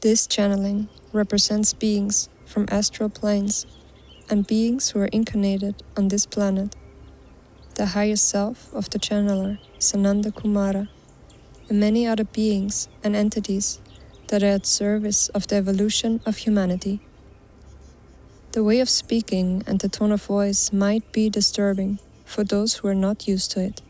This channeling represents beings from astral planes and beings who are incarnated on this planet, the highest self of the channeler, Sananda Kumara, and many other beings and entities that are at service of the evolution of humanity. The way of speaking and the tone of voice might be disturbing for those who are not used to it.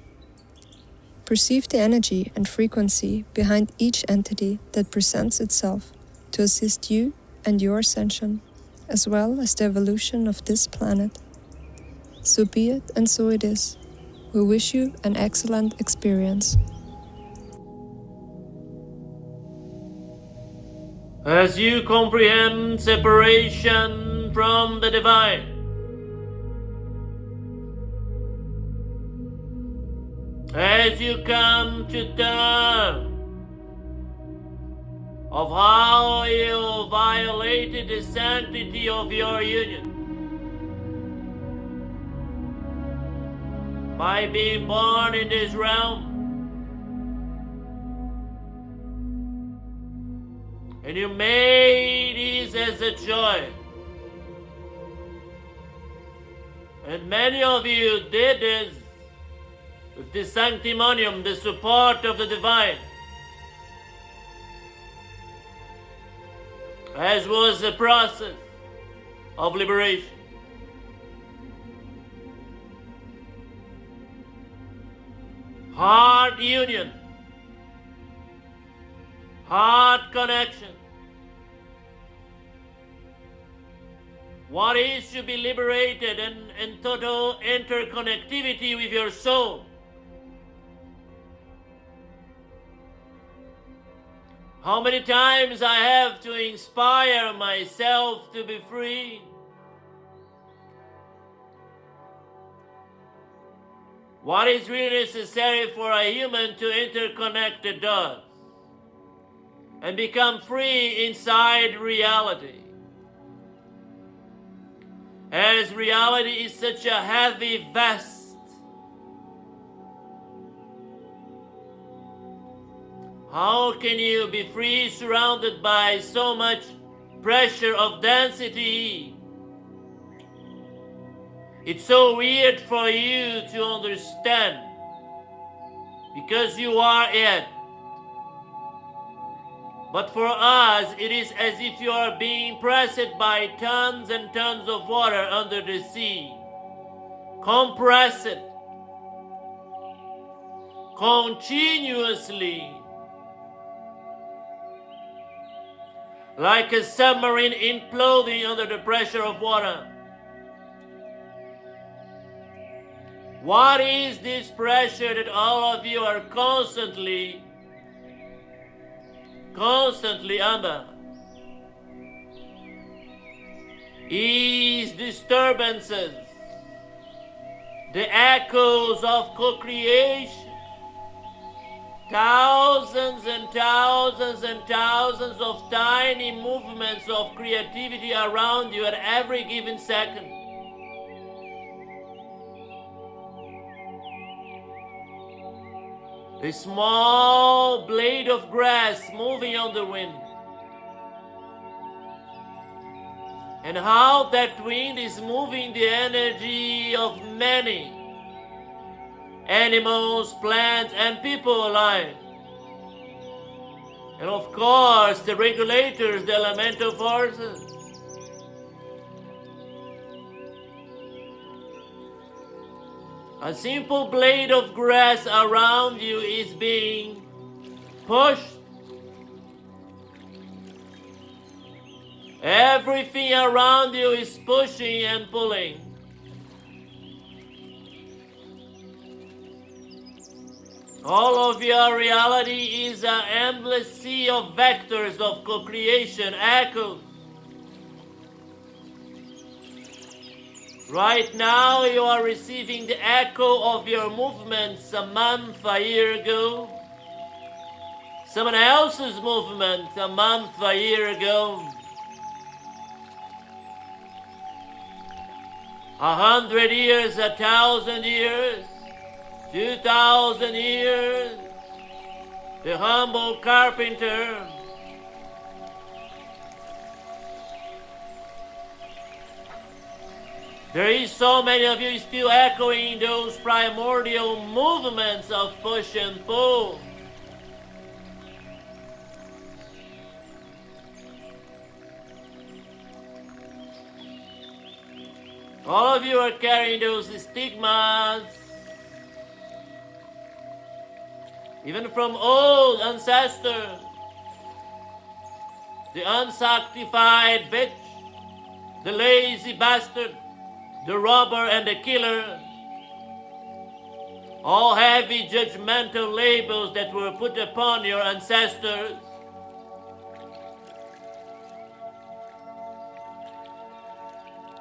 Perceive the energy and frequency behind each entity that presents itself to assist you and your ascension, as well as the evolution of this planet. So be it and so it is. We wish you an excellent experience. As you comprehend separation from the divine, as you come to terms of how you violated the sanctity of your union by being born in this realm, and you made this as a choice, and many of you did this with the sanctimonium, the support of the divine, as was the process of liberation. Heart union, heart connection. What is to be liberated and total interconnectivity with your soul. How many times I have to inspire myself to be free? What is really necessary for a human to interconnect the dots and become free inside reality? As reality is such a heavy vest, how can you be free surrounded by so much pressure of density? It's so weird for you to understand because you are it. But for us, it is as if you are being pressed by tons and tons of water under the sea. Compressed continuously, like a submarine imploding under the pressure of water. What is this pressure that all of you are constantly under? Is disturbances, the echoes of co-creation, thousands and thousands and thousands of tiny movements of creativity around you at every given second. A small blade of grass moving on the wind. And how that wind is moving the energy of many animals, plants, and people alive. And of course, the regulators, the elemental forces. A simple blade of grass around you is being pushed. Everything around you is pushing and pulling. All of your reality is an endless sea of vectors of co-creation, echoes. Right now you are receiving the echo of your movements a month, a year ago. Someone else's movement a month, a year ago. 100 years, 1,000 years, 2,000 years. The humble carpenter There is so many of you still echoing those primordial movements of push and pull. All of you are carrying those stigmas, even from old ancestors. The unsanctified bitch, the lazy bastard, the robber and the killer. All heavy judgmental labels that were put upon your ancestors.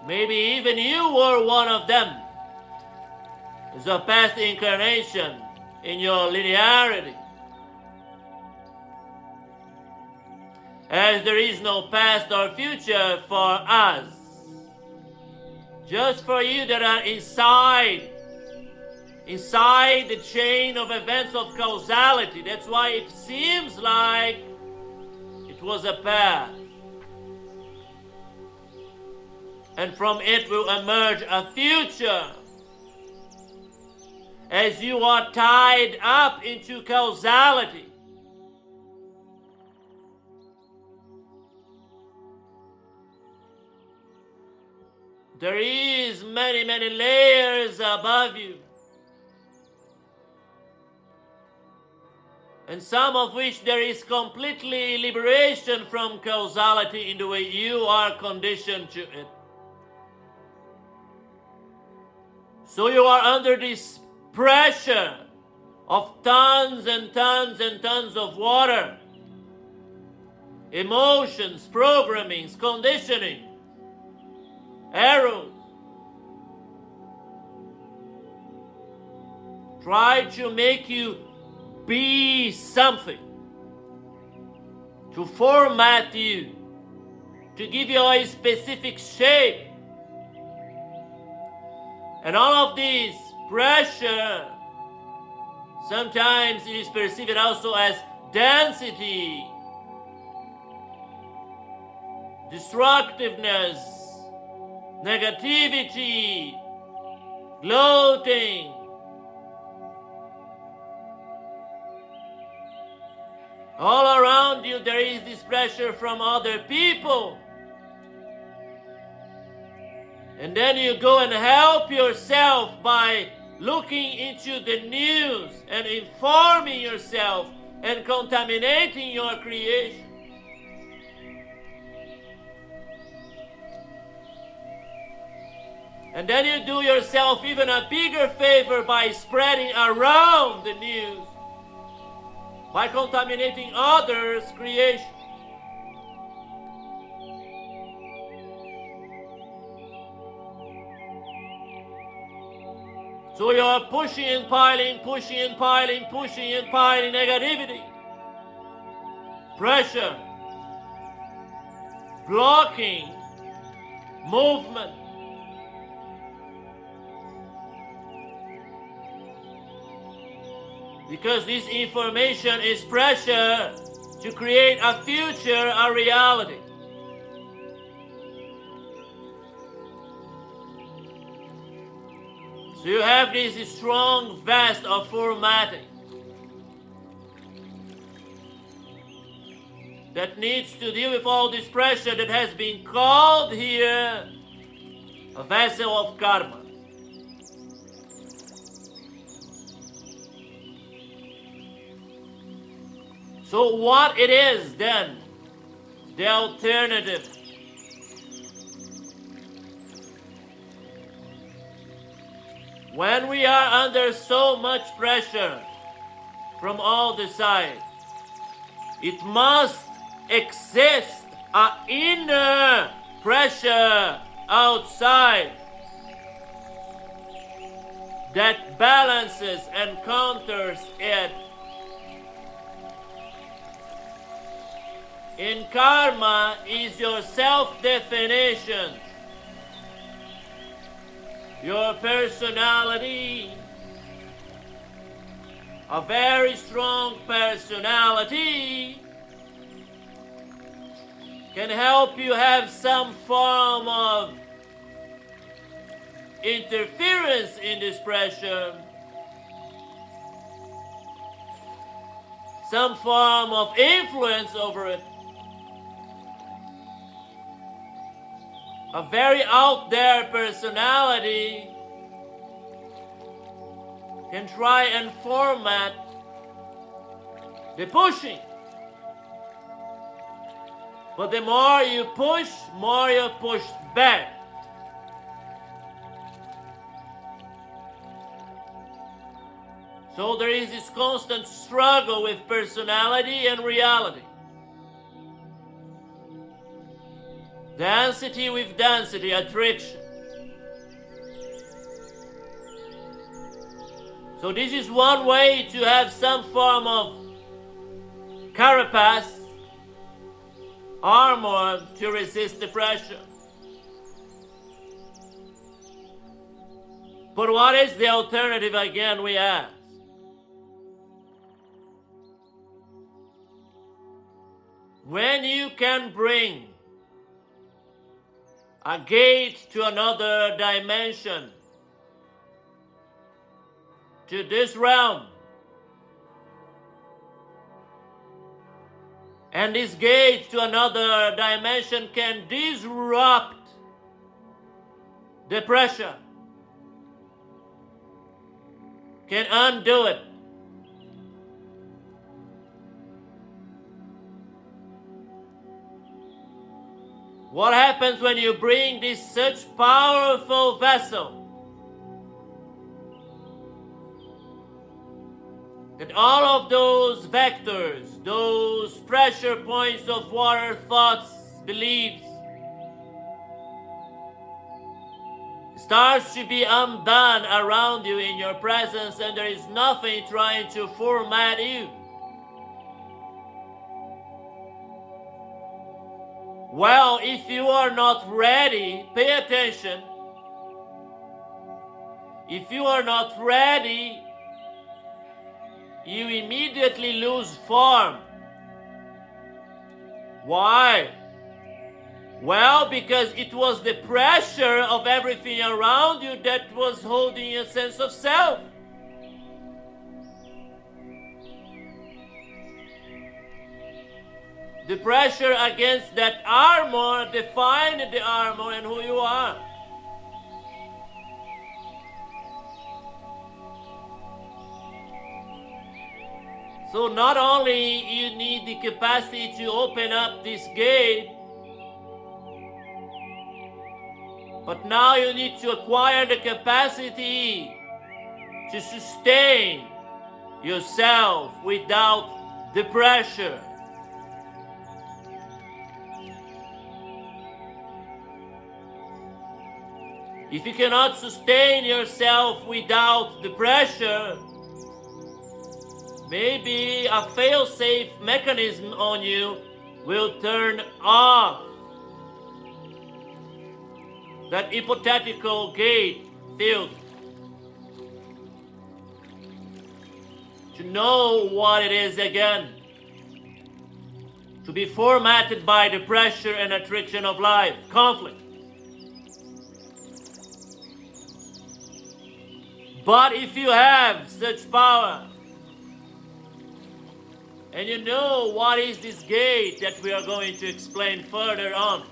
Maybe even you were one of them as a past incarnation in your linearity. As there is no past or future for us, just for you that are inside the chain of events of causality. That's why it seems like it was a past. And from it will emerge a future. As you are tied up into causality. There is many, many layers above you. And some of which there is completely liberation from causality in the way you are conditioned to it. So you are under this pressure of tons and tons and tons of water, emotions, programmings, conditioning, arrows. Try to make you be something, to format you, to give you a specific shape. And all of this pressure, sometimes it is perceived also as density, destructiveness, negativity, gloating. All around you there is this pressure from other people. And then you go and help yourself by looking into the news and informing yourself and contaminating your creation. And then you do yourself even a bigger favor by spreading around the news, by contaminating others' creation. So you are pushing and piling negativity, pressure, blocking movement. Because this information is pressure to create a future, a reality. So you have this strong vest of formatting that needs to deal with all this pressure that has been called here a vessel of karma. So what it is then, the alternative? When we are under so much pressure from all the sides, it must exist an inner pressure outside that balances and counters it. In karma is your self-definition, your personality, a very strong personality can help you have some form of interference in this pressure, some form of influence over it. A very out there personality can try and format the pushing. But the more you push, more you push back. So there is this constant struggle with personality and reality. Density with density, attraction. So this is one way to have some form of carapace, armor to resist the pressure. But what is the alternative again, we ask? When you can bring a gate to another dimension, to this realm, and this gate to another dimension can disrupt the pressure, can undo it. What happens when you bring this such powerful vessel that all of those vectors, those pressure points of water, thoughts, beliefs, starts to be undone around you in your presence, and there is nothing trying to format you? Well, if you are not ready, pay attention. If you are not ready, you immediately lose form. Why? Well, because it was the pressure of everything around you that was holding a sense of self. The pressure against that armor defined the armor and who you are. So not only you need the capacity to open up this gate, but now you need to acquire the capacity to sustain yourself without the pressure. If you cannot sustain yourself without the pressure, maybe a fail-safe mechanism on you will turn off that hypothetical gate field to know what it is again, to be formatted by the pressure and attraction of life, conflict. But if you have such power, and you know what is this gate that we are going to explain further on,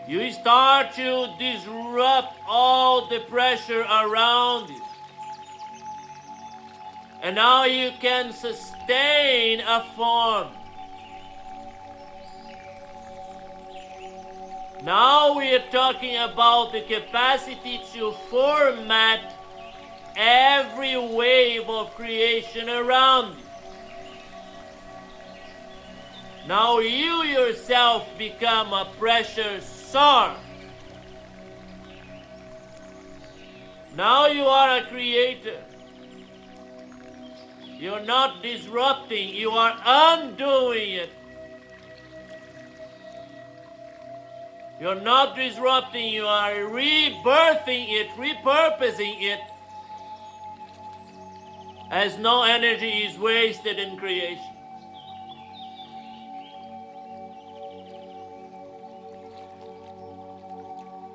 you start to disrupt all the pressure around you. And now you can sustain a form. Now we are talking about the capacity to format every wave of creation around you. Now you yourself become a pressure source. Now you are a creator. You're not disrupting, you are undoing it. You're not disrupting, you are rebirthing it, repurposing it, as no energy is wasted in creation.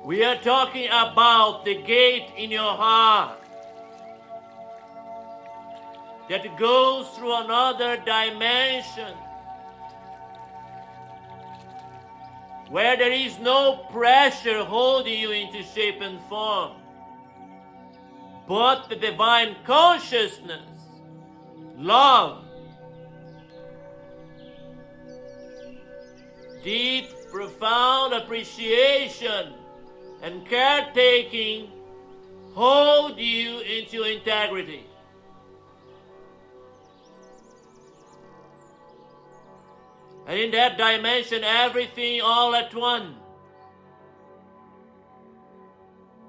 We are talking about the gate in your heart that goes through another dimension where there is no pressure holding you into shape and form, but the divine consciousness, love, deep, profound appreciation, and caretaking hold you into integrity. And in that dimension, everything all at one.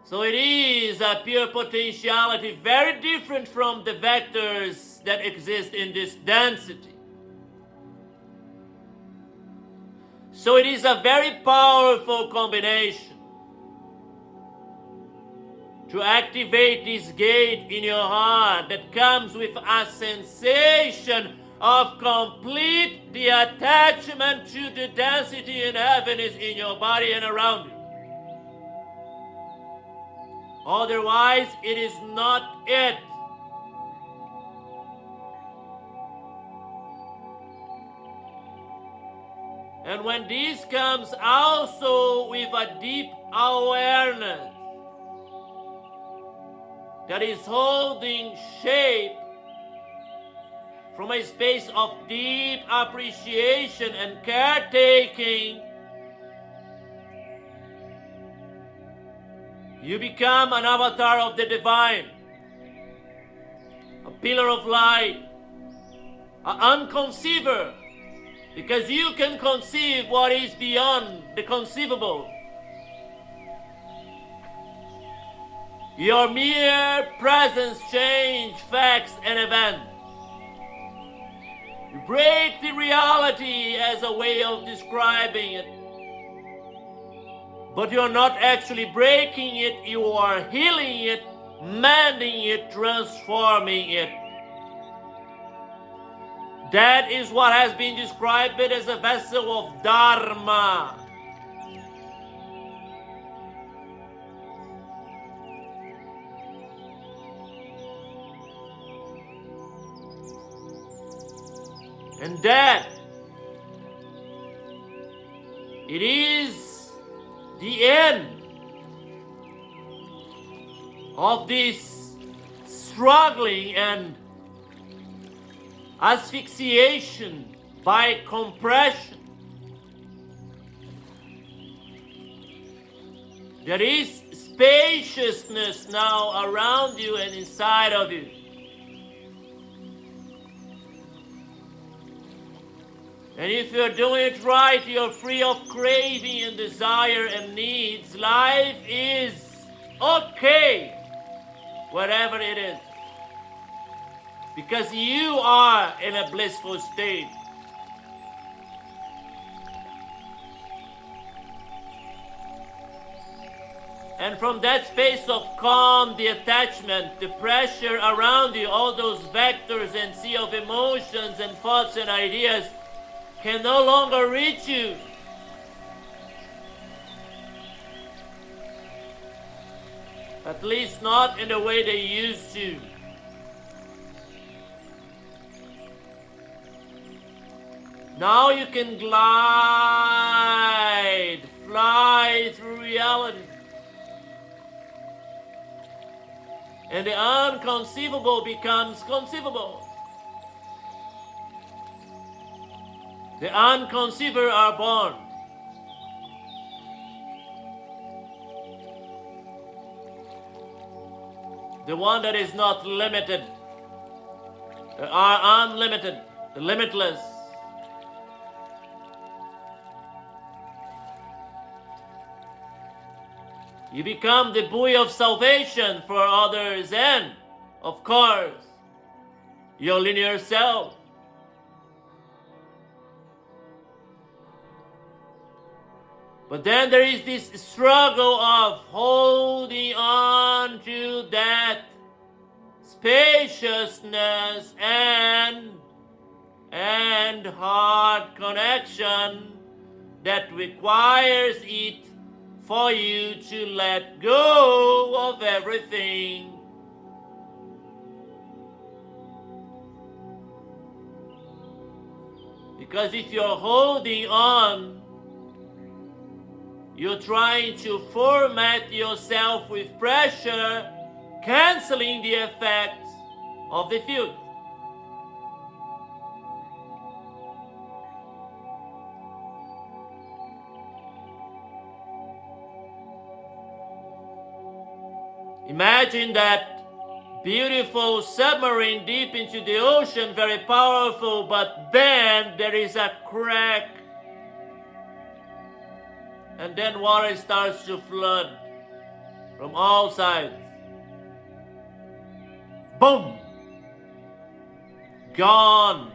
So it is a pure potentiality, very different from the vectors that exist in this density. So it is a very powerful combination to activate this gate in your heart that comes with a sensation of complete detachment to the density in heaven is in your body and around you. Otherwise, it is not it. And when this comes also with a deep awareness that is holding shape from a space of deep appreciation and caretaking, you become an avatar of the divine, a pillar of light, an unconceiver, because you can conceive what is beyond the conceivable. Your mere presence changes facts and events. You break the reality as a way of describing it. But you're not actually breaking it, you are healing it, mending it, transforming it. That is what has been described as a vessel of Dharma. And that it is the end of this struggling and asphyxiation by compression. There is spaciousness now around you and inside of you. And if you're doing it right, you're free of craving and desire and needs. Life is okay, whatever it is. Because you are in a blissful state. And from that space of calm, the attachment, the pressure around you, all those vectors and sea of emotions and thoughts and ideas can no longer reach you. At least not in the way they used to. Now you can glide, fly through reality. And the unconceivable becomes conceivable. The unconceiver are born. The one that is not limited, are unlimited, the limitless. You become the buoy of salvation for others and, of course, your linear self. But then there is this struggle of holding on to that spaciousness and heart connection that requires it for you to let go of everything. Because if you're holding on, you're trying to format yourself with pressure, canceling the effects of the field. Imagine that beautiful submarine deep into the ocean, very powerful, but then there is a crack. And then water starts to flood from all sides. Boom! Gone.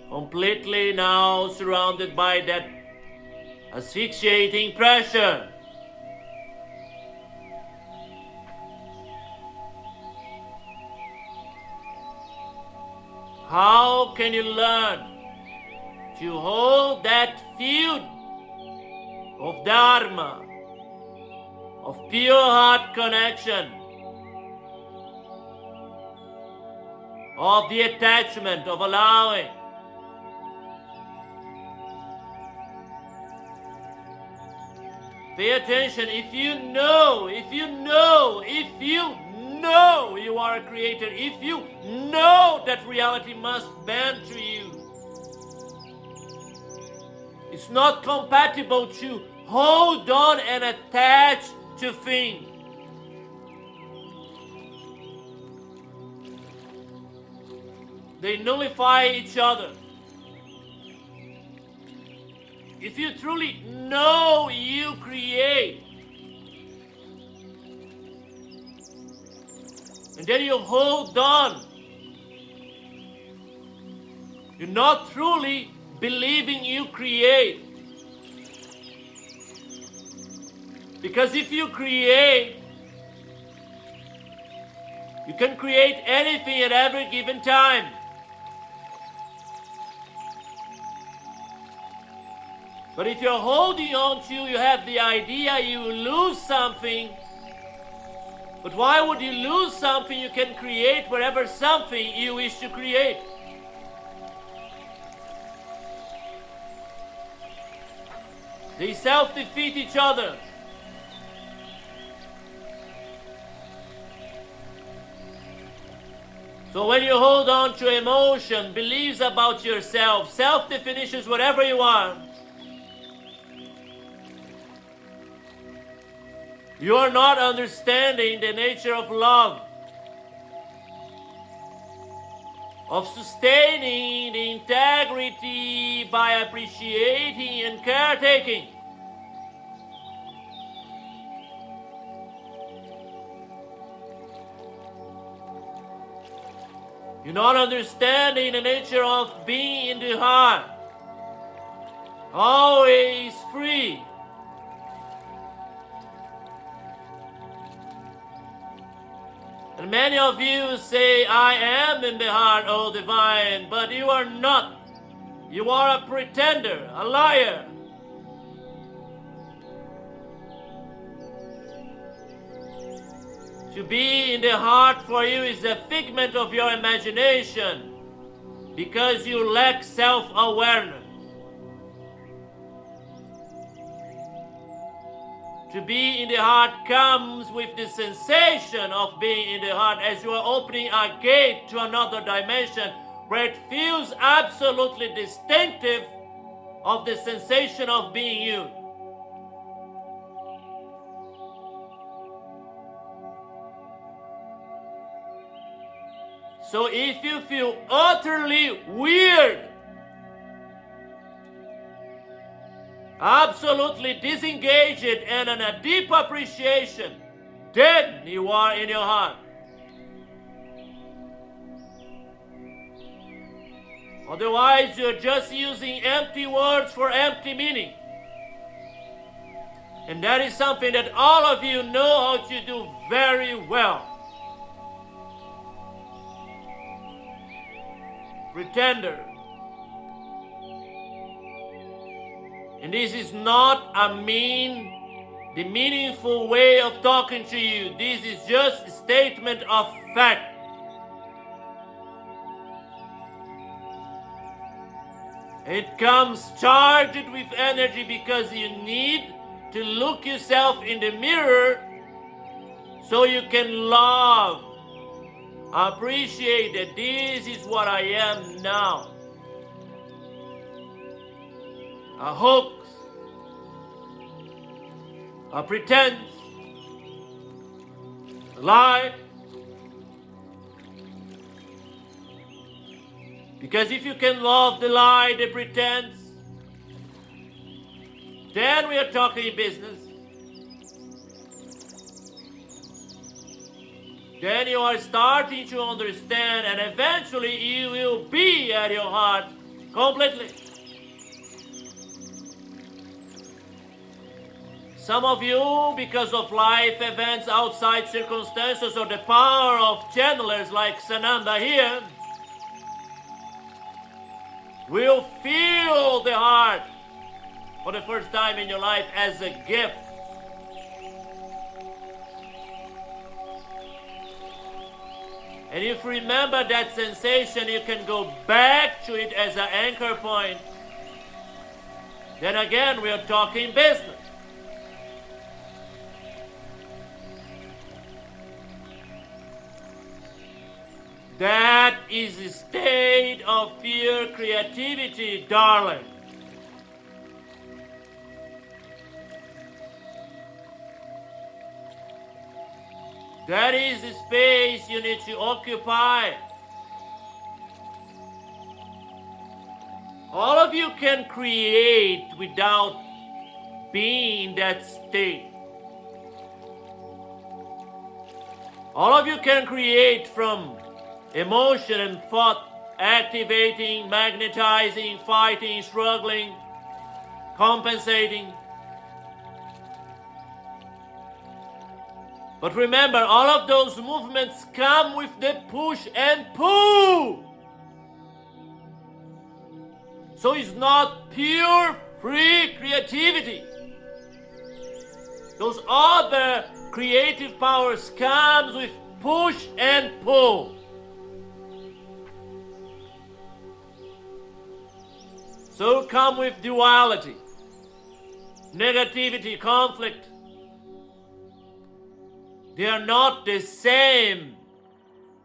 Completely now surrounded by that asphyxiating pressure. How can you learn to hold that field of Dharma, of pure heart connection, of the attachment, of allowing? Pay attention. If you know you are a creator, if you know that reality must bend to you, it's not compatible to hold on and attach to things. They nullify each other. If you truly know you create, and then you hold on, you're not truly believing you create. Because if you create, you can create anything at every given time. But if you're holding on to, you have the idea you will lose something. But why would you lose something you can create whatever something you wish to create? They self-defeat each other. So when you hold on to emotion, beliefs about yourself, self-definitions, whatever you are, you are not understanding the nature of love, of sustaining the integrity by appreciating and caretaking. You're not understanding the nature of being in the heart, always free. And many of you say, I am in the heart, O divine, but you are not. You are a pretender, a liar. To be in the heart for you is a figment of your imagination because you lack self-awareness. To be in the heart comes with the sensation of being in the heart as you are opening a gate to another dimension where it feels absolutely distinctive of the sensation of being you. So if you feel utterly weird, absolutely disengaged and in a deep appreciation, then you are in your heart. Otherwise, you're just using empty words for empty meaning. And that is something that all of you know how to do very well. Pretender. And this is not the meaningful way of talking to you. This is just a statement of fact. It comes charged with energy because you need to look yourself in the mirror so you can love, appreciate that this is what I am now. A hoax, a pretense, a lie. Because if you can love the lie, the pretense, then we are talking business. Then you are starting to understand, and eventually you will be at your heart completely. Some of you, because of life events, outside circumstances, or the power of channelers like Sananda here, will feel the heart for the first time in your life as a gift. And if you remember that sensation, you can go back to it as an anchor point. Then again, we are talking business. That is a state of pure creativity, darling. That is the space you need to occupy. All of you can create without being in that state. All of you can create from emotion and thought, activating, magnetizing, fighting, struggling, compensating. But remember, all of those movements come with the push and pull. So it's not pure, free creativity. Those other creative powers comes with push and pull. So come with duality, negativity, conflict. They are not the same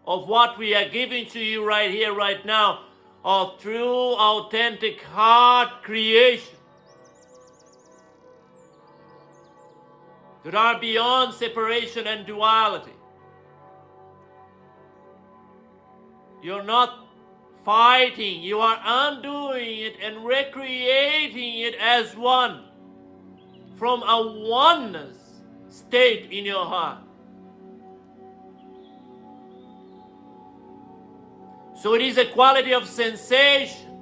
of what we are giving to you right here, right now, of true, authentic heart creation that are beyond separation and duality. You're not fighting, you are undoing it and recreating it as one from a oneness state in your heart. So it is a quality of sensation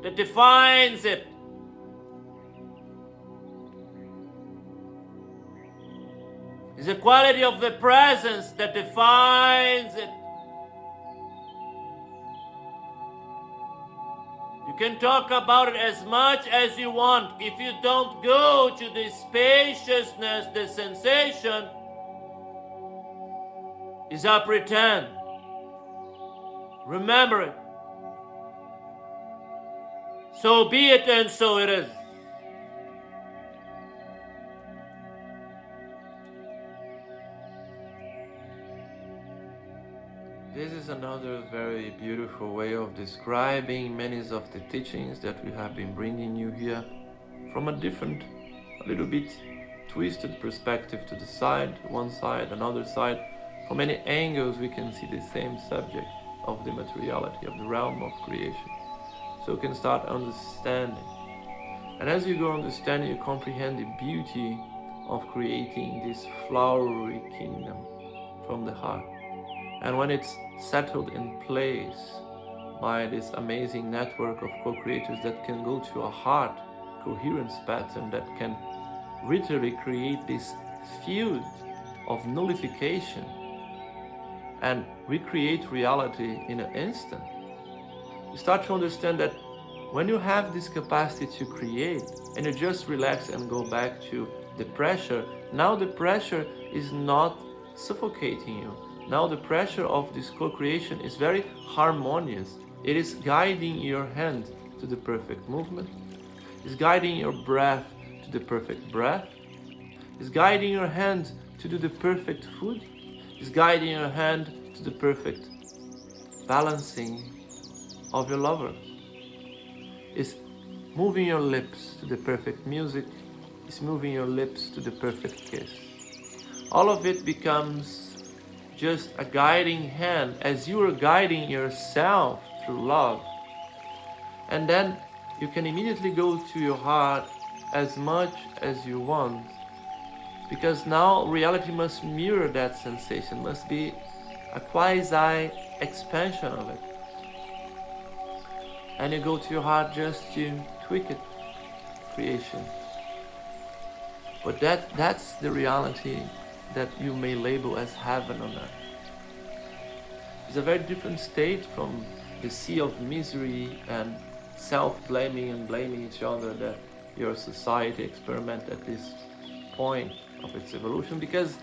that defines it. It's a quality of the presence that defines it. You can talk about it as much as you want. If you don't go to the spaciousness, the sensation is a pretend. Remember it. So be it and so it is. This is another very beautiful way of describing many of the teachings that we have been bringing you here from a different, a little bit twisted perspective to the side, one side, another side. From many angles we can see the same subject of the materiality, of the realm of creation. So you can start understanding. And as you go understanding, you comprehend the beauty of creating this flowery kingdom from the heart. And when it's settled in place by this amazing network of co-creators that can go to a heart coherence pattern that can literally create this field of nullification and recreate reality in an instant, you start to understand that when you have this capacity to create and you just relax and go back to the pressure, now the pressure is not suffocating you. Now the pressure of this co-creation is very harmonious. It is guiding your hand to the perfect movement. It's guiding your breath to the perfect breath. It's guiding your hand to do the perfect food. It's guiding your hand to the perfect balancing of your lover. It's moving your lips to the perfect music. It's moving your lips to the perfect kiss. All of it becomes just a guiding hand as you are guiding yourself through love. And then you can immediately go to your heart as much as you want, because now reality must mirror that sensation, must be a quasi expansion of it. And you go to your heart just to tweak it, creation. But that's the reality that you may label as heaven on earth. It's a very different state from the sea of misery and self-blaming and blaming each other that your society experiment at this point of its evolution, because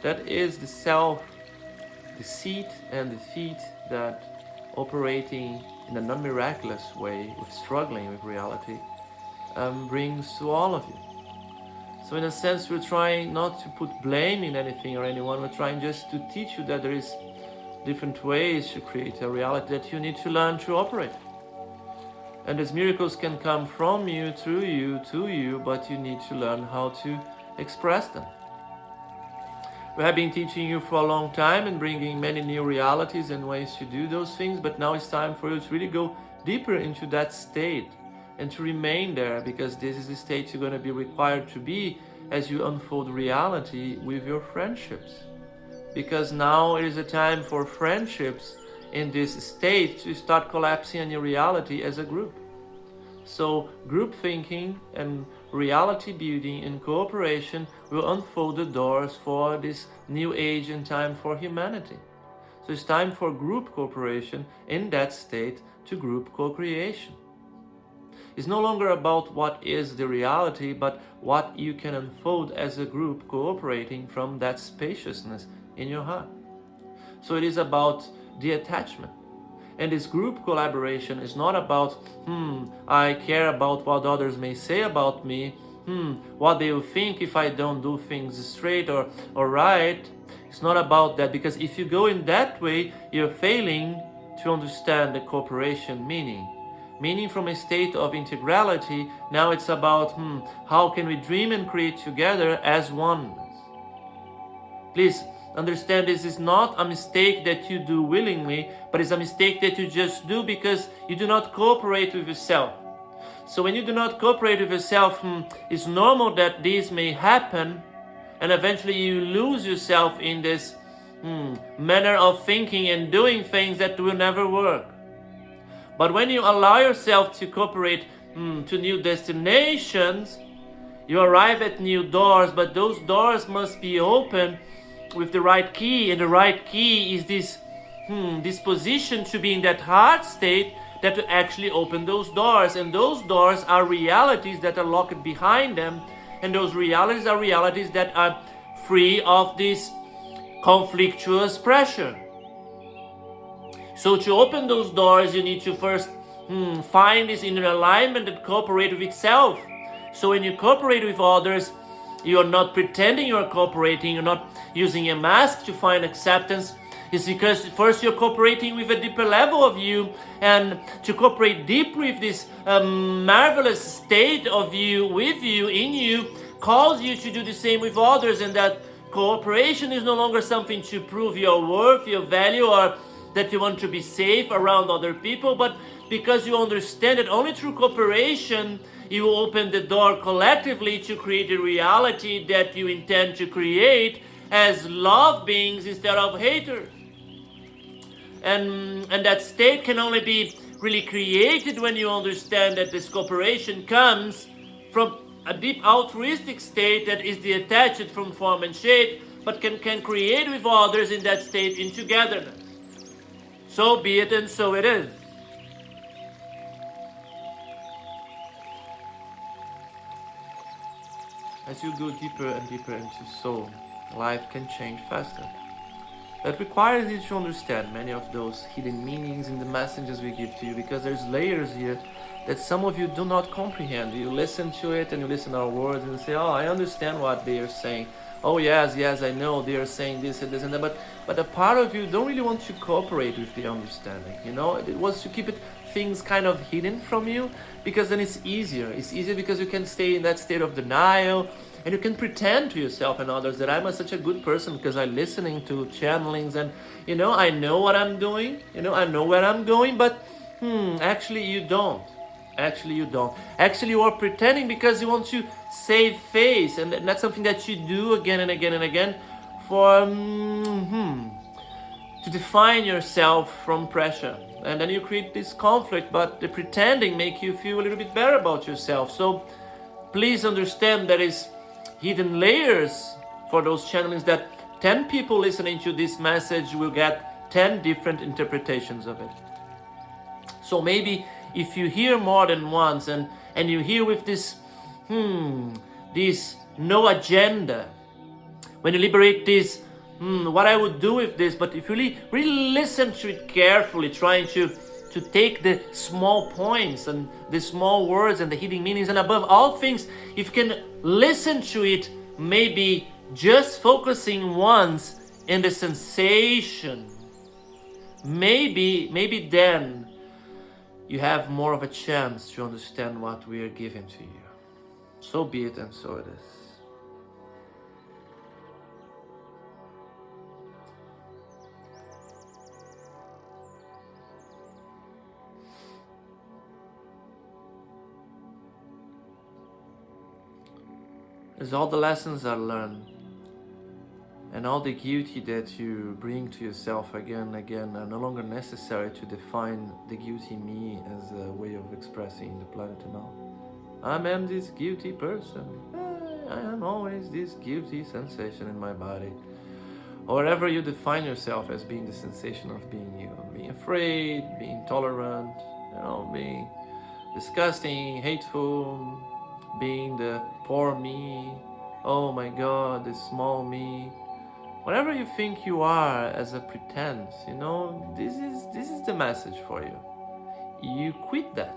that is the self-deceit and defeat that, operating in a non-miraculous way with struggling with reality, brings to all of you. So in a sense, we're trying not to put blame in anything or anyone. We're trying just to teach you that there is different ways to create a reality that you need to learn to operate. And these miracles can come from you, through you, to you, but you need to learn how to express them. We have been teaching you for a long time and bringing many new realities and ways to do those things, but now it's time for you to really go deeper into that state and to remain there, because this is the state you're going to be required to be as you unfold reality with your friendships. Because now it is a time for friendships in this state to start collapsing on your reality as a group. So group thinking and reality building and cooperation will unfold the doors for this new age and time for humanity. So it's time for group cooperation in that state to group co-creation. It's no longer about what is the reality, but what you can unfold as a group cooperating from that spaciousness in your heart. So it is about the attachment. And this group collaboration is not about, I care about what others may say about me, what they will think if I don't do things straight or right. It's not about that, because if you go in that way, you're failing to understand the cooperation meaning. Meaning from a state of integrality, now it's about, how can we dream and create together as oneness? Please understand, this is not a mistake that you do willingly, but it's a mistake that you just do because you do not cooperate with yourself. So when you do not cooperate with yourself, it's normal that this may happen, and eventually you lose yourself in this manner of thinking and doing things that will never work. But when you allow yourself to cooperate to new destinations, you arrive at new doors, but those doors must be open with the right key, and the right key is this disposition to be in that heart state that will actually open those doors. And those doors are realities that are locked behind them, and those realities are realities that are free of this conflictuous pressure. So to open those doors, you need to first find this inner alignment and cooperate with itself. So when you cooperate with others, you are not pretending you are cooperating, you're not using a mask to find acceptance. It's because first you're cooperating with a deeper level of you, and to cooperate deep with this marvelous state of you, with you, in you, calls you to do the same with others. And that cooperation is no longer something to prove your worth, your value, or that you want to be safe around other people, but because you understand that only through cooperation you will open the door collectively to create a reality that you intend to create as love beings instead of haters. And that state can only be really created when you understand that this cooperation comes from a deep altruistic state that is detached from form and shape, but can create with others in that state in togetherness. So be it, and so it is. as you go deeper and deeper into soul, life can change faster. That requires you to understand many of those hidden meanings in the messages we give to you, because there's layers here that some of you do not comprehend. You listen to it and you listen to our words and say, oh, I understand what they are saying. Oh yes, I know they are saying this and this and that, but a part of you don't really want to cooperate with the understanding. It wants to keep things kind of hidden from you, because then it's easier. It's easier because you can stay in that state of denial, and you can pretend to yourself and others that I'm such a good person because I'm listening to channelings, and I know what I'm doing, I know where I'm going, but actually you don't. Actually you don't. Actually you are pretending because you want to save face, and that's something that you do again and again and again for to define yourself from pressure. And then you create this conflict, but the pretending make you feel a little bit better about yourself. So please understand there is hidden layers for those channelings, that 10 people listening to this message will get 10 different interpretations of it. So maybe if you hear more than once and you hear with this no agenda, when you liberate this what I would do with this, but if you really listen to it carefully, trying to take the small points and the small words and the hidden meanings, and above all things, if you can listen to it, maybe just focusing once in the sensation, maybe then you have more of a chance to understand what we are giving to you. So be it, and so it is. As all the lessons are learned, and all the guilty that you bring to yourself again and again are no longer necessary to define the guilty me as a way of expressing the planet and all. I am this guilty person. I am always this guilty sensation in my body. Or wherever you define yourself as being the sensation of being you, being afraid, being tolerant, being disgusting, hateful, being the poor me, oh my God, the small me. Whatever you think you are as a pretense, this is the message for you. You quit that.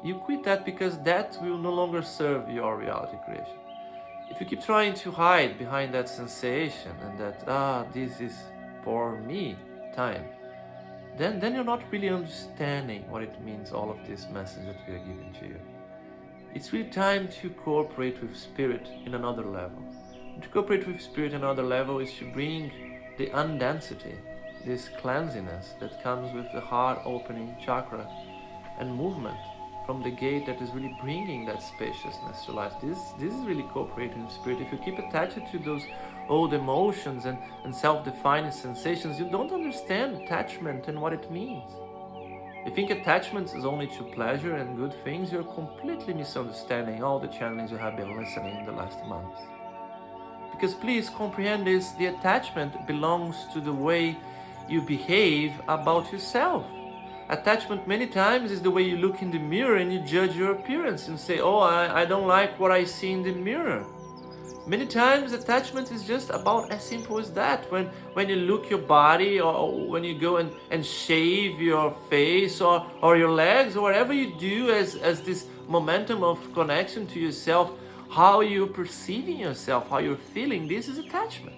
You quit that, because that will no longer serve your reality creation. If you keep trying to hide behind that sensation and that, this is poor me time, then you're not really understanding what it means, all of this message that we are giving to you. It's really time to cooperate with spirit in another level. To cooperate with spirit in another level is to bring the undensity, this cleanliness that comes with the heart opening chakra and movement from the gate that is really bringing that spaciousness to life. This is really cooperating with spirit. If you keep attached to those old emotions and self-defining sensations, you don't understand attachment and what it means. If you think attachment is only to pleasure and good things, you're completely misunderstanding all the channelings you have been listening in the last months. Because please comprehend this, the attachment belongs to the way you behave about yourself. Attachment many times is the way you look in the mirror and you judge your appearance and say, oh, I don't like what I see in the mirror. Many times attachment is just about as simple as that. When you look your body, or when you go and shave your face or your legs, or whatever you do as this momentum of connection to yourself, how you're perceiving yourself, how you're feeling, this is attachment.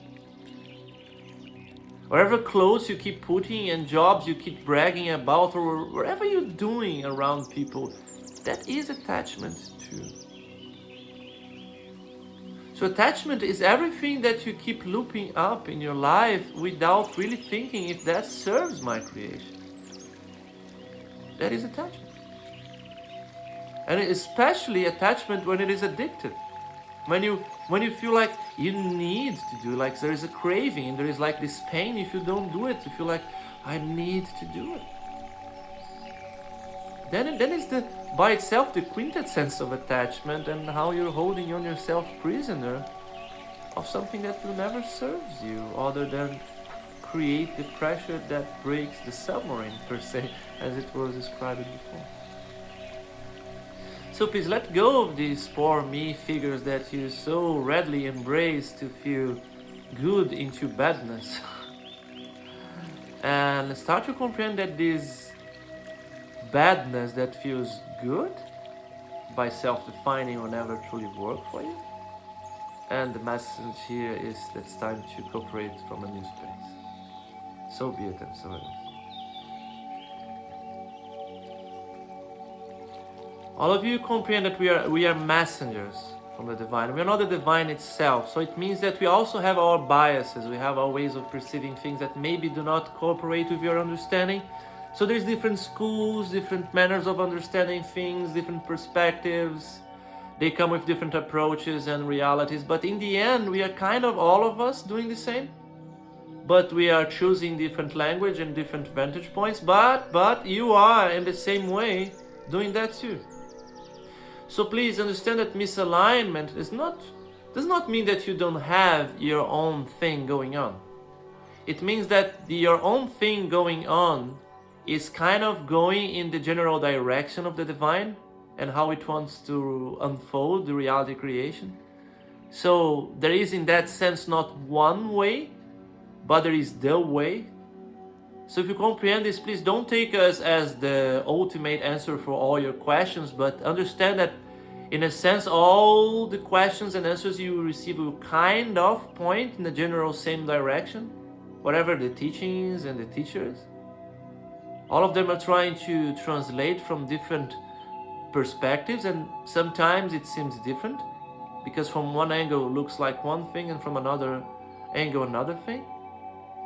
Whatever clothes you keep putting and jobs you keep bragging about, or whatever you're doing around people, that is attachment too. So attachment is everything that you keep looping up in your life without really thinking if that serves my creation. That is attachment. And especially attachment when it is addictive. When you feel like you need to do, like there is a craving and there is like this pain if you don't do it, you feel like I need to do it. Then it's by itself the quintessence of attachment, and how you're holding on yourself prisoner of something that will never serves you, other than create the pressure that breaks the submarine per se, as it was described before. So please let go of these poor me figures that you so readily embrace to feel good into badness. And start to comprehend that this badness that feels good by self-defining will never truly work for you. And the message here is that it's time to cooperate from a new space. So be it and so it is. All of you comprehend that we are messengers from the divine. We are not the divine itself. So it means that we also have our biases. We have our ways of perceiving things that maybe do not cooperate with your understanding. So there's different schools, different manners of understanding things, different perspectives. They come with different approaches and realities. But in the end, we are kind of all of us doing the same. But we are choosing different language and different vantage points. But you are in the same way doing that too. So please understand that misalignment does not mean that you don't have your own thing going on. It means that your own thing going on is kind of going in the general direction of the divine and how it wants to unfold the reality creation. So there is in that sense not one way, but there is the way. So if you comprehend this, please don't take us as the ultimate answer for all your questions, but understand that in a sense, all the questions and answers you receive will kind of point in the general same direction, whatever the teachings and the teachers. All of them are trying to translate from different perspectives, and sometimes it seems different, because from one angle it looks like one thing and from another angle another thing.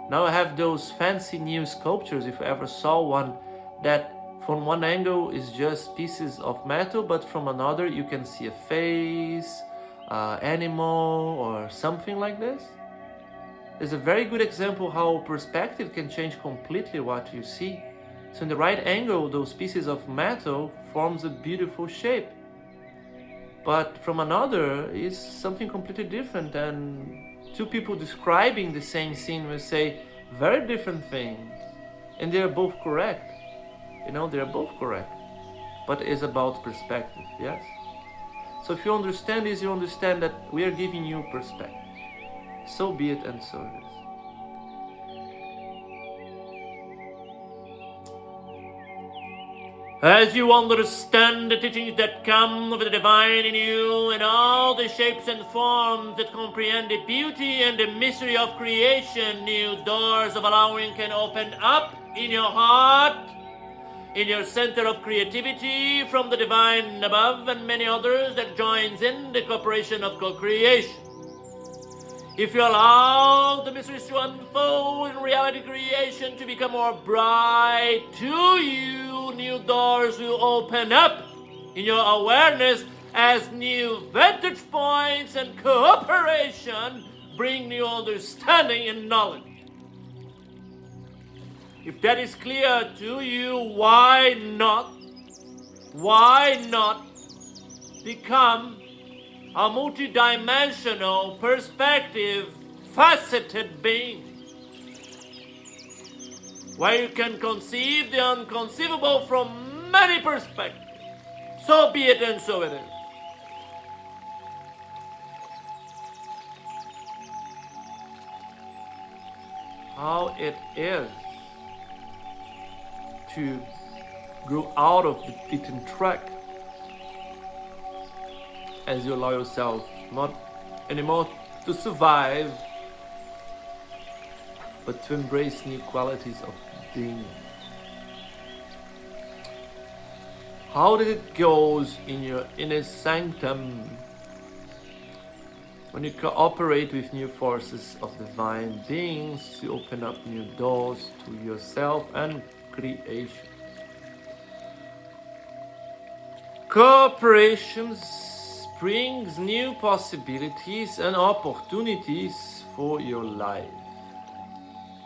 Now I have those fancy new sculptures, if you ever saw one, that from one angle is just pieces of metal, but from another you can see a face, animal, or something like this. It's a very good example how perspective can change completely what you see. So in the right angle, those pieces of metal forms a beautiful shape. But from another is something completely different, and two people describing the same scene will say very different things, and they are both correct. They are both correct, but it's about perspective, yes? So if you understand this, you understand that we are giving you perspective. So be it and so it is. As you understand the teachings that come of the divine in you and all the shapes and forms that comprehend the beauty and the mystery of creation, new doors of allowing can open up in your heart, in your center of creativity from the divine above and many others that joins in the cooperation of co-creation. If you allow the mysteries to unfold in reality creation to become more bright to you, new doors will open up in your awareness as new vantage points and cooperation bring new understanding and knowledge. If that is clear to you, why not become a multidimensional, perspective, faceted being, where you can conceive the unconceivable from many perspectives? So be it and so it is. How it is to go out of the beaten track as you allow yourself not anymore to survive, but to embrace new qualities of being. How did it go in your inner sanctum when you cooperate with new forces of divine beings to open up new doors to yourself and creation? Cooperation brings new possibilities and opportunities for your life.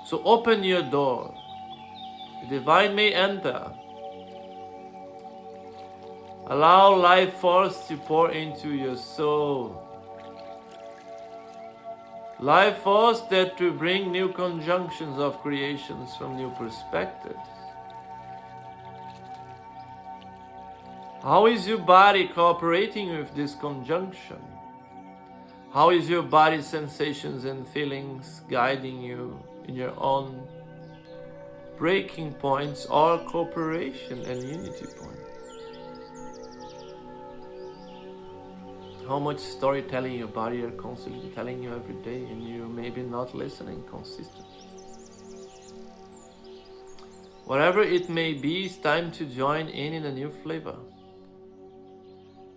So open your door. The divine may enter. Allow life force to pour into your soul. Life force that will bring new conjunctions of creations from new perspectives. How is your body cooperating with this conjunction? How is your body's sensations and feelings guiding you in your own breaking points or cooperation and unity points? How much storytelling your body are constantly telling you every day and you maybe not listening consistently? Whatever it may be, it's time to join in a new flavor.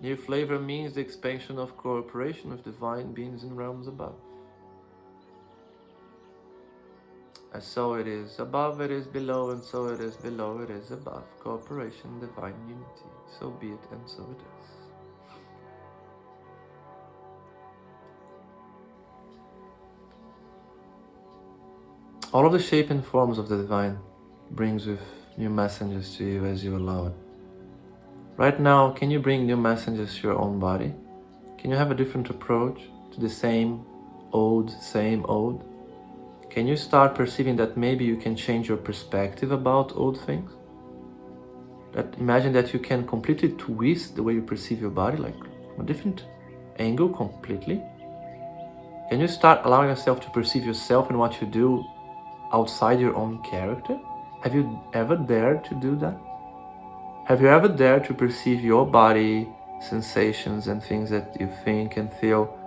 New flavor means the expansion of cooperation with divine beings in realms above. As so it is above, it is below, and so it is below, it is above. Cooperation, divine unity. So be it, and so it is. All of the shape and forms of the divine brings with new messages to you as you allow it. Right now, can you bring new messages to your own body? Can you have a different approach to the same old? Can you start perceiving that maybe you can change your perspective about old things? That imagine that you can completely twist the way you perceive your body, like from a different angle completely. Can you start allowing yourself to perceive yourself and what you do outside your own character? Have you ever dared to do that? Have you ever dared to perceive your body, sensations and things that you think and feel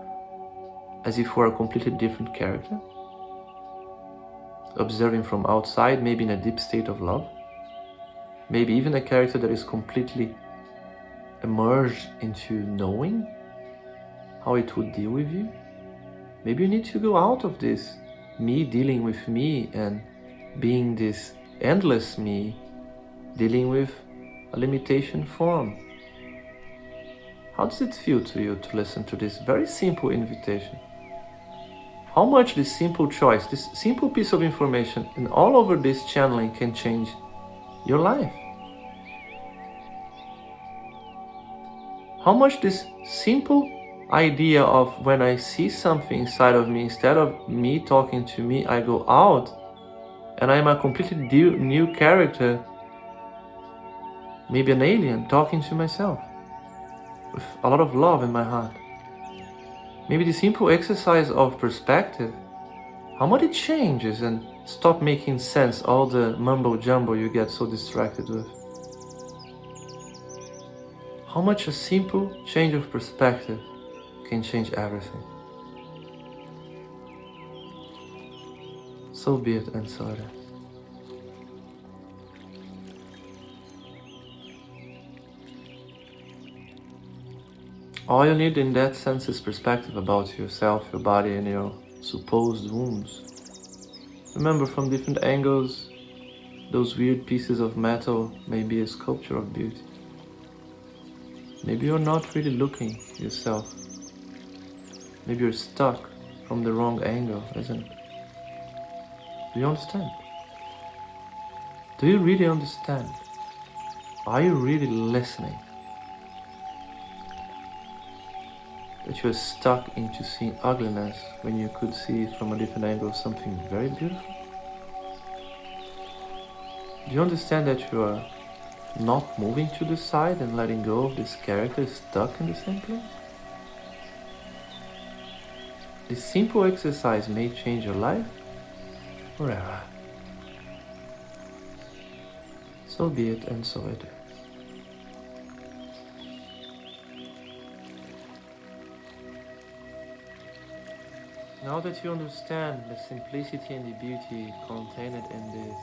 as if you were a completely different character? Observing from outside, maybe in a deep state of love? Maybe even a character that is completely immersed into knowing how it would deal with you? Maybe you need to go out of this me dealing with me and being this endless me dealing with a limitation form. How does it feel to you to listen to this very simple invitation? How much this simple choice, this simple piece of information and all over this channeling can change your life? How much this simple idea of when I see something inside of me, instead of me talking to me, I go out and I'm a completely new character, maybe an alien talking to myself with a lot of love in my heart. Maybe the simple exercise of perspective, how much it changes and stop making sense all the mumbo jumbo you get so distracted with. How much a simple change of perspective can change everything. So be it, and so it is. All you need in that sense is perspective about yourself, your body, and your supposed wounds. Remember, from different angles, those weird pieces of metal may be a sculpture of beauty. Maybe you're not really looking yourself. Maybe you're stuck from the wrong angle, isn't it? Do you understand? Do you really understand? Are you really listening? That you're stuck into seeing ugliness when you could see from a different angle something very beautiful? Do you understand that you are not moving to the side and letting go of this character stuck in the same place? This simple exercise may change your life forever. So be it, and so it is. Now that you understand the simplicity and the beauty contained in this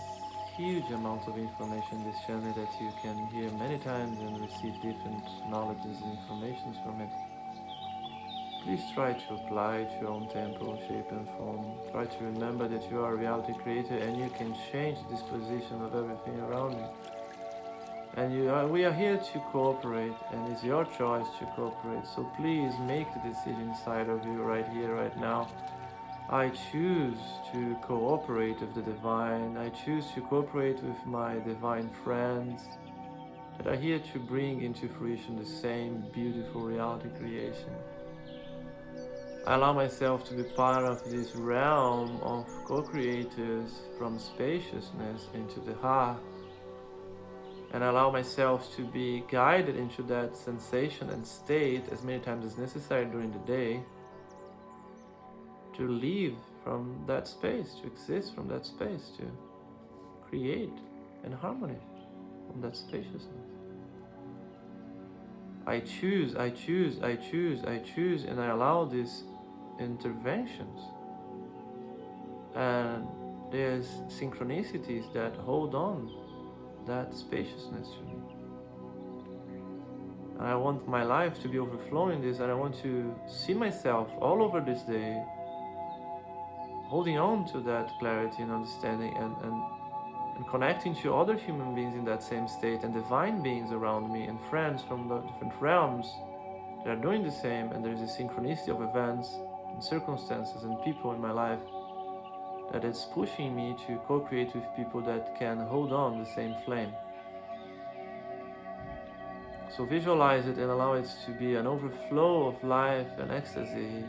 huge amount of information, this channel that you can hear many times and receive different knowledges and informations from it, please try to apply to your own tempo, shape and form. Try to remember that you are a reality creator and you can change the disposition of everything around you. And we are here to cooperate, and it's your choice to cooperate. So please make the decision inside of you right here, right now. I choose to cooperate with the divine. I choose to cooperate with my divine friends that are here to bring into fruition the same beautiful reality creation. I allow myself to be part of this realm of co-creators from spaciousness into the heart. and allow myself to be guided into that sensation and state as many times as necessary during the day, to live from that space, to exist from that space, to create in harmony from that spaciousness. I choose, and I allow these interventions. And there's synchronicities that hold on that spaciousness to me. And I want my life to be overflowing this, and I want to see myself all over this day holding on to that clarity and understanding, and connecting to other human beings in that same state, and divine beings around me, and friends from the different realms that are doing the same. And there's a synchronicity of events and circumstances and people in my life that is pushing me to co-create with people that can hold on the same flame. So visualize it and allow it to be an overflow of life and ecstasy.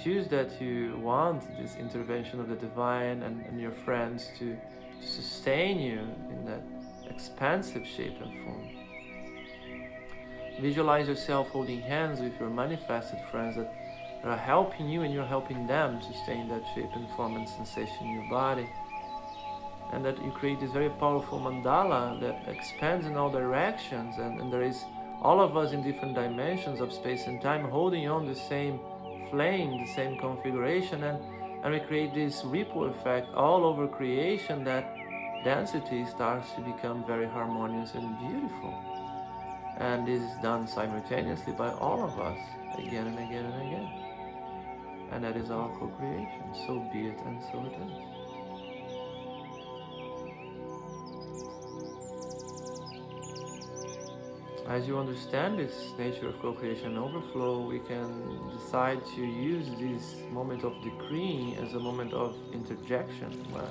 Choose that you want this intervention of the divine and your friends to sustain you in that expansive shape and form. Visualize yourself holding hands with your manifested friends that are helping you, and you're helping them to stay in that shape and form and sensation in your body. And that you create this very powerful mandala that expands in all directions, and there is all of us in different dimensions of space and time holding on the same flame, the same configuration, and we create this ripple effect all over creation, that density starts to become very harmonious and beautiful. And this is done simultaneously by all of us, again and again and again. And that is our co-creation. So be it, and so it is. As you understand this nature of co-creation and overflow, we can decide to use this moment of decreeing as a moment of interjection, where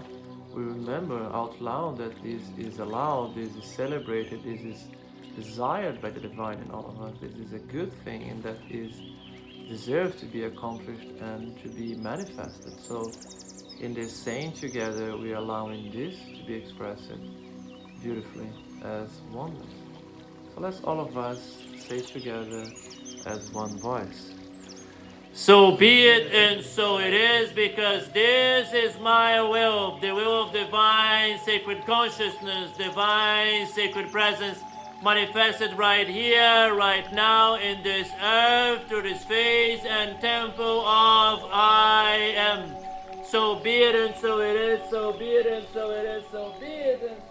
we remember out loud that this is allowed, this is celebrated, this is desired by the divine in all of us. This is a good thing, and that is deserved to be accomplished and to be manifested. So in this saying together, we are allowing this to be expressed beautifully as oneness. So let's all of us say together as one voice. So be it, and so it is, because this is my will, the will of divine sacred consciousness, divine sacred presence, manifested right here, right now, in this earth, through this phase and temple of I am. So be it, and so it is, so be it, and so it is, so be it, and so